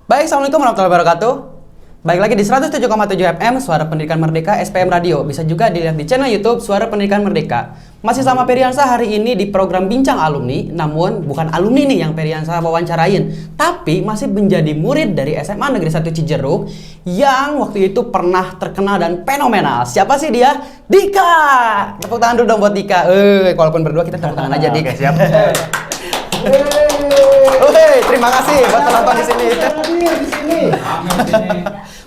Baik, Assalamualaikum warahmatullahi wabarakatuh. Baik lagi di 107,7 FM Suara Pendidikan Merdeka SPM Radio. Bisa juga dilihat di channel YouTube Suara Pendidikan Merdeka. Masih sama Periansa hari ini di program Bincang Alumni. Namun bukan alumni nih yang Periansa wawancarain, tapi masih menjadi murid dari SMA Negeri 1 Cijeruk yang waktu itu pernah terkenal dan fenomenal. Siapa sih dia? Dika. Tepuk tangan dulu dong buat Dika. Walaupun berdua kita tepuk tangan aja, Dika. Siap. Terima kasih buat penonton di sini.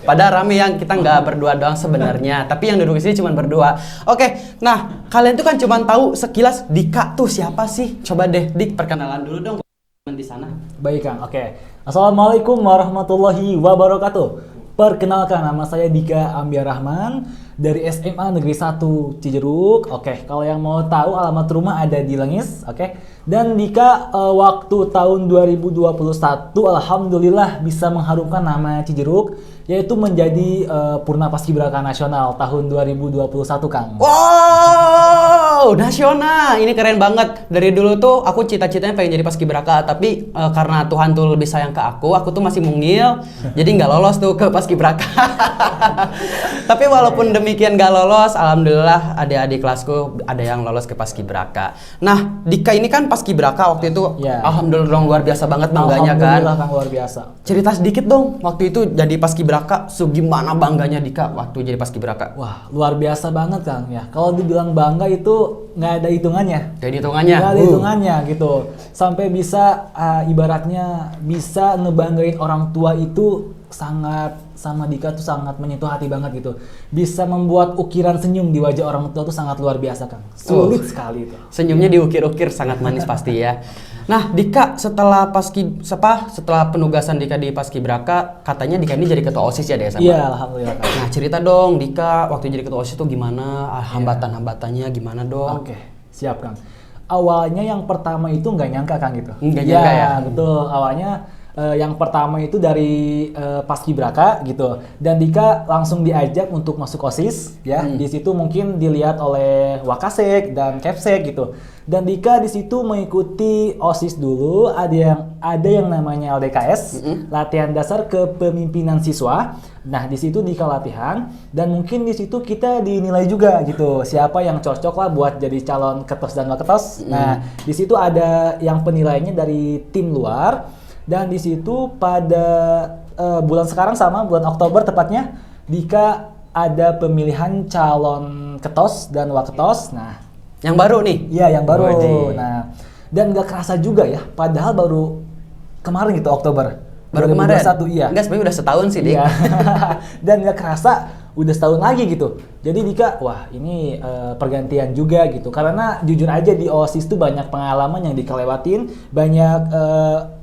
Padahal rame yang kita nggak berdua doang sebenarnya, tapi yang duduk di sini cuma berdua. Oke, nah kalian tuh kan cuma tahu sekilas Dika tuh siapa sih? Coba deh Dik perkenalan dulu dong di sana. Baik Kang, oke. Assalamualaikum warahmatullahi wabarakatuh. Perkenalkan, nama saya Dika Ambiar Rahman dari SMA Negeri 1 Cijeruk. Oke, kalau yang mau tahu alamat rumah ada di Lengis. Oke. Dan Dika waktu tahun 2021 alhamdulillah bisa mengharumkan nama Cijeruk, yaitu menjadi Purna Paskibraka Nasional tahun 2021, Kang. Wow, nasional. Ini keren banget. Dari dulu tuh aku cita-citanya pengen jadi paskibraka, tapi karena Tuhan tuh lebih sayang ke aku tuh masih mungil, jadi nggak lolos tuh ke paskibraka. Tapi walaupun demikian nggak lolos, alhamdulillah adik-adik kelasku ada yang lolos ke paskibraka. Nah, Dika ini kan paskibraka waktu itu, alhamdulillah dong, luar biasa banget bangganya kan. Alhamdulillah, Kang, luar biasa. Cerita sedikit dong waktu itu jadi paskibraka, gimana bangganya Dika waktu jadi paskibraka? Wah, luar biasa banget Kang ya. Kalau dibilang bangga itu nggak ada hitungannya. Nggak ada hitungannya. Nggak ada hitungannya gitu. Sampai bisa ibaratnya bisa ngebanggain orang tua itu sangat, sama Dika tuh sangat menyentuh hati banget gitu. Bisa membuat ukiran senyum di wajah orang tua tuh sangat luar biasa Kang. Sulit sekali itu. Senyumnya diukir-ukir sangat manis pasti ya. Nah, Dika setelah penugasan Dika di paskibraka, katanya Dika ini jadi ketua OSIS ya deh sama. Iya, alhamdulillah Kang. Nah, cerita dong Dika waktu jadi ketua OSIS itu gimana? Hambatan-hambatannya gimana dong? Oke, siap Kang. Awalnya yang pertama itu nggak nyangka Kang gitu. Nggak nyangka ya? Betul. Awalnya yang pertama itu dari paskibraka gitu, dan Dika langsung diajak untuk masuk OSIS ya. Di situ mungkin dilihat oleh Wakasek dan Kepsek gitu. Dan Dika di situ mengikuti OSIS dulu, ada yang namanya LDKS, latihan dasar kepemimpinan siswa. Nah, di situ Dika latihan, dan mungkin di situ kita dinilai juga gitu, siapa yang cocok lah buat jadi calon ketos dan waketos. Nah, di situ ada yang penilaiannya dari tim luar. Dan di situ pada bulan sekarang sama bulan Oktober tepatnya, Dika ada pemilihan calon ketos dan waketos. Nah, yang baru nih? Iya, yang baru. Nah, dan gak kerasa juga ya, padahal baru kemarin gitu Oktober. Baru kemarin? Iya. Enggak, sebenarnya udah setahun sih, Dik. Iya. Dan gak kerasa udah setahun lagi gitu. Jadi Dika, wah ini pergantian juga gitu. Karena jujur aja di OSIS tuh banyak pengalaman yang Dika lewatin, banyak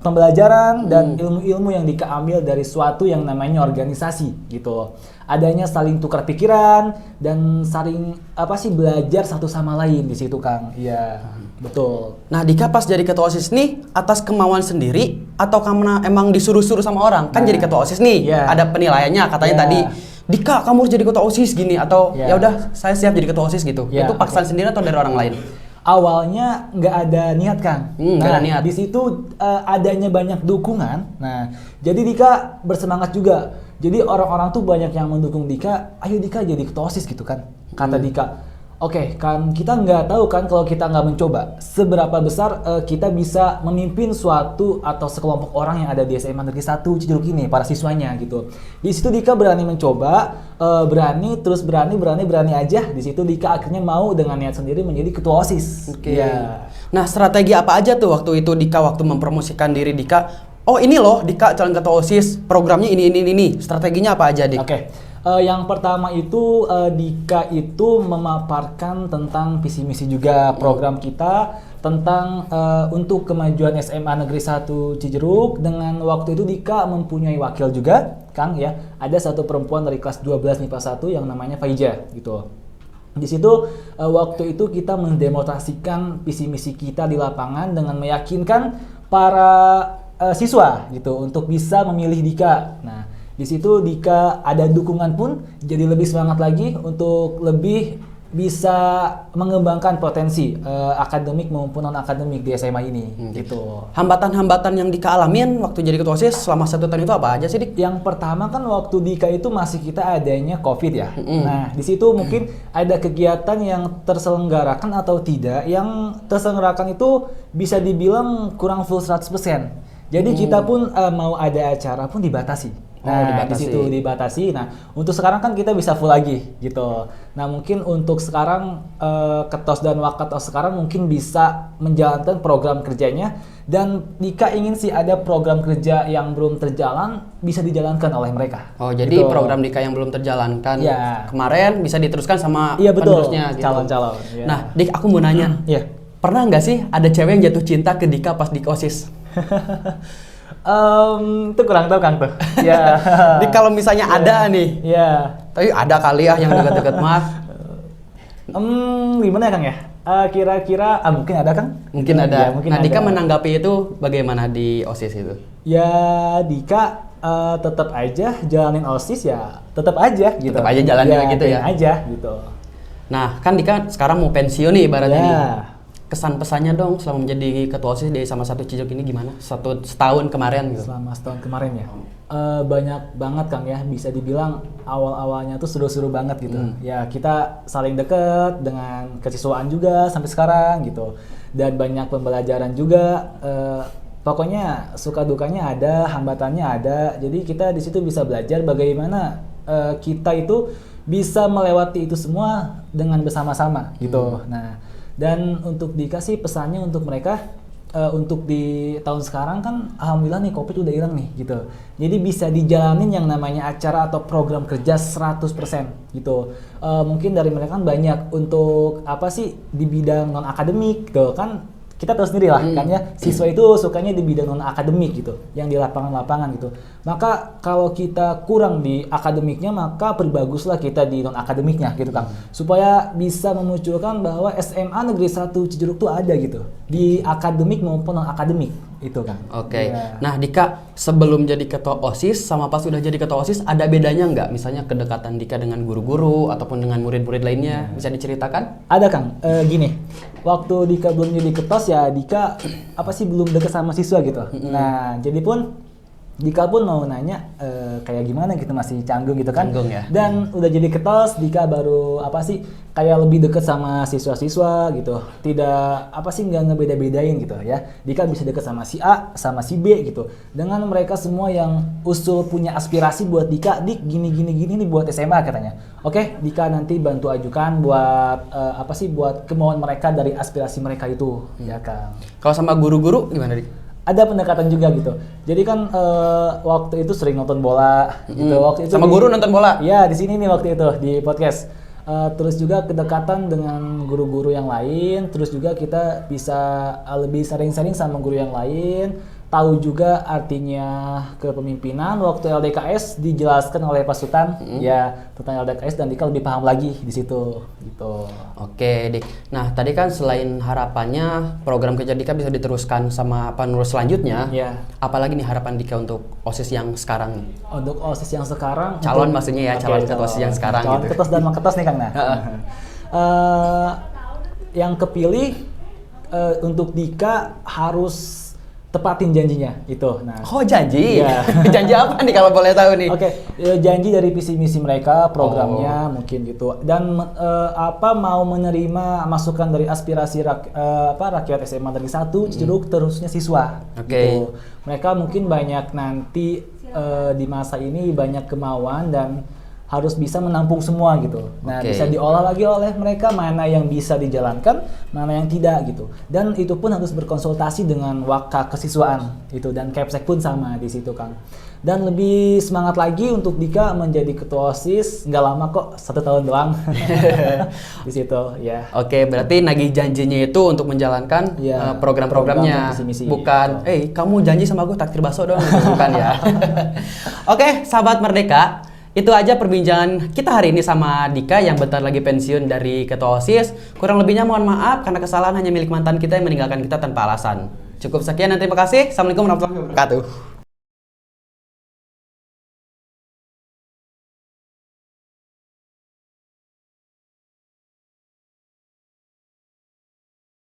pembelajaran dan ilmu-ilmu yang Dika ambil dari suatu yang namanya organisasi gitu. Adanya saling tukar pikiran dan saling belajar satu sama lain di situ Kang. Iya, betul. Nah, Dika pas jadi ketua OSIS nih atas kemauan sendiri atau karena emang disuruh-suruh sama orang? Kan jadi ketua OSIS nih, ada penilaiannya katanya tadi. Dika, kamu harus jadi ketua OSIS gini, atau ya udah saya siap jadi ketua OSIS gitu. Itu paksaan sendiri atau dari orang lain? Awalnya nggak ada niat Kang. Nggak ada niat. Di situ adanya banyak dukungan. Nah, jadi Dika bersemangat juga. Jadi orang-orang tuh banyak yang mendukung Dika. Ayo Dika jadi ketua OSIS gitu kan. Kata Dika. Oke, kan kita nggak tahu kan kalau kita nggak mencoba seberapa besar kita bisa memimpin suatu atau sekelompok orang yang ada di SMA Negeri 1 Cijeruk ini, para siswanya gitu. Di situ Dika berani mencoba, berani aja. Di situ Dika akhirnya mau dengan niat sendiri menjadi ketua OSIS. Oke. Ya. Nah, strategi apa aja tuh waktu itu Dika waktu mempromosikan diri Dika? Oh, ini loh Dika calon ketua OSIS, programnya ini. Strateginya apa aja, Dik? Oke. Yang pertama itu Dika itu memaparkan tentang visi misi juga program kita tentang untuk kemajuan SMA Negeri 1 Cijeruk. Dengan waktu itu Dika mempunyai wakil juga Kang ya. Ada satu perempuan dari kelas 12 MIPA 1 yang namanya Faiza gitu. Di situ waktu itu kita mendemonstrasikan visi misi kita di lapangan dengan meyakinkan para siswa gitu untuk bisa memilih Dika. Nah, di situ Dika ada dukungan pun jadi lebih semangat lagi untuk lebih bisa mengembangkan potensi akademik maupun non akademik di SMA ini gitu. Hambatan-hambatan yang Dika alamin waktu jadi ketua OSIS selama 1 tahun itu apa aja sih, Dik? Yang pertama kan waktu Dika itu masih kita adanya COVID ya. Nah, di situ mungkin ada kegiatan yang terselenggarakan atau tidak. Yang terselenggarakan itu bisa dibilang kurang full 100%. Jadi kita pun mau ada acara pun dibatasi. Nah, di situ dibatasi. Nah, untuk sekarang kan kita bisa full lagi gitu. Nah, mungkin untuk sekarang Ketos dan Wakatos sekarang mungkin bisa menjalankan program kerjanya, dan Dika ingin sih ada program kerja yang belum terjalan bisa dijalankan oleh mereka. Oh, jadi gitu. program Dika yang belum terjalankan Ya. kemarin bisa diteruskan sama betul. penerusnya gitu. Calon-calon. Ya. Nah, Dik, aku mau nanya. Iya. Pernah nggak sih ada cewek yang jatuh cinta ke Dika pas di OSIS? Itu kurang tahu Kang tuh. Ya. Dik, kalau misalnya ada nih. Ya. Tapi ada kali ya yang dekat-dekat mah. Gimana ya Kang ya? Kira-kira mungkin ada Kang? Mungkin ada. Ya, mungkin nah, Dika ada. menanggapi itu bagaimana di OSIS itu? Ya, Dika tetap aja jalanin OSIS ya, tetap aja gitu. Tetap aja jalanin gitu ya? aja gitu. Nah, kan Dika sekarang mau pensiun nih ibaratnya Ya. nih. Kesan pesannya dong selama menjadi ketua OSIS di sama satu Cijedug ini gimana? Setahun kemarin gitu. Selama setahun kemarin ya, banyak banget Kang ya, bisa dibilang awal-awalnya tuh seru-seru banget gitu. Ya kita saling deket dengan kesiswaan juga sampai sekarang gitu, dan banyak pembelajaran juga. Pokoknya suka dukanya ada, hambatannya ada. Jadi kita di situ bisa belajar bagaimana kita itu bisa melewati itu semua dengan bersama-sama gitu. Nah, dan untuk Dika sih pesannya untuk mereka, untuk di tahun sekarang kan alhamdulillah nih COVID udah hilang nih gitu. Jadi bisa dijalanin yang namanya acara atau program kerja 100% gitu. Mungkin dari mereka kan banyak untuk apa sih di bidang non akademik gitu kan. Kita tahu sendiri lah kan ya, siswa itu sukanya di bidang non akademik gitu, yang di lapangan-lapangan gitu. Maka kalau kita kurang di akademiknya, maka perbaguslah kita di non akademiknya gitu Kang, supaya bisa memunculkan bahwa SMA Negeri 1 Cijeruk tuh ada gitu di akademik maupun non akademik itu Kang. Oke. Ya. Nah, Dika sebelum jadi ketua OSIS sama pas udah jadi ketua OSIS ada bedanya nggak? Misalnya kedekatan Dika dengan guru-guru ataupun dengan murid-murid lainnya, bisa diceritakan? Ada Kang, gini, waktu Dika belum jadi ketos ya Dika apa sih belum deket sama siswa gitu. Nah, jadi pun Dika pun mau nanya kayak gimana gitu, masih canggung gitu kan. Canggung ya. Dan udah jadi ketos, Dika baru apa sih kayak lebih deket sama siswa-siswa gitu. Tidak apa sih nggak ngebeda-bedain gitu ya. Dika bisa deket sama si A, sama si B gitu. Dengan mereka semua yang usul punya aspirasi buat Dika, Dik gini nih buat SMA katanya. Oke, Dika nanti bantu ajukan buat apa sih buat kemauan mereka dari aspirasi mereka itu, ya Kang. Kalau sama guru-guru gimana, Dik? Ada pendekatan juga gitu. Jadi kan waktu itu sering nonton bola gitu. Waktu itu sama guru nonton bola? Iya, di sini nih waktu itu di podcast. Terus juga kedekatan dengan guru-guru yang lain. Terus juga kita bisa lebih sering-sering sama guru yang lain. Tahu juga artinya kepemimpinan. Waktu LDKS dijelaskan oleh Pak Sultan ya tentang LDKS, dan Dika lebih paham lagi di situ gitu. Oke, Dik. Nah, tadi kan selain harapannya program kerja Dika bisa diteruskan sama penerus selanjutnya. Ya. Apalagi nih harapan Dika untuk OSIS yang sekarang nih? Untuk OSIS yang sekarang, Calon maksudnya ya, calon ketua OSIS yang sekarang calon gitu. ketos dan ketos nih Kang. Nah, yang kepilih untuk Dika harus tepatin janjinya itu. Nah, Oh, janji? Iya. Janji apa nih kalau boleh tahu nih? Oke, janji dari visi misi mereka, programnya mungkin gitu. Dan mau menerima masukan dari aspirasi rakyat SMA Negeri 1 Cijedug, terusnya siswa. Oke. Gitu. Mereka mungkin banyak nanti di masa ini banyak kemauan dan harus bisa menampung semua gitu. Nah, Oke. bisa diolah lagi oleh mereka mana yang bisa dijalankan, mana yang tidak gitu. Dan itu pun harus berkonsultasi dengan waka kesiswaan itu, dan Kepsek pun sama di situ Kang. Dan lebih semangat lagi untuk Dika menjadi ketua OSIS, nggak lama kok, 1 tahun doang di situ ya. Oke, berarti nagih janjinya itu untuk menjalankan Iya, program-programnya. program dan visi-misi, Bukan, gitu. kamu janji sama aku takdir bakso dong, gitu, bukan ya. Oke, sahabat Merdeka, itu aja perbincangan kita hari ini sama Dika yang bentar lagi pensiun dari ketua OSIS. Kurang lebihnya mohon maaf karena kesalahan hanya milik mantan kita yang meninggalkan kita tanpa alasan. Cukup sekian dan terima kasih. Assalamualaikum warahmatullahi wabarakatuh.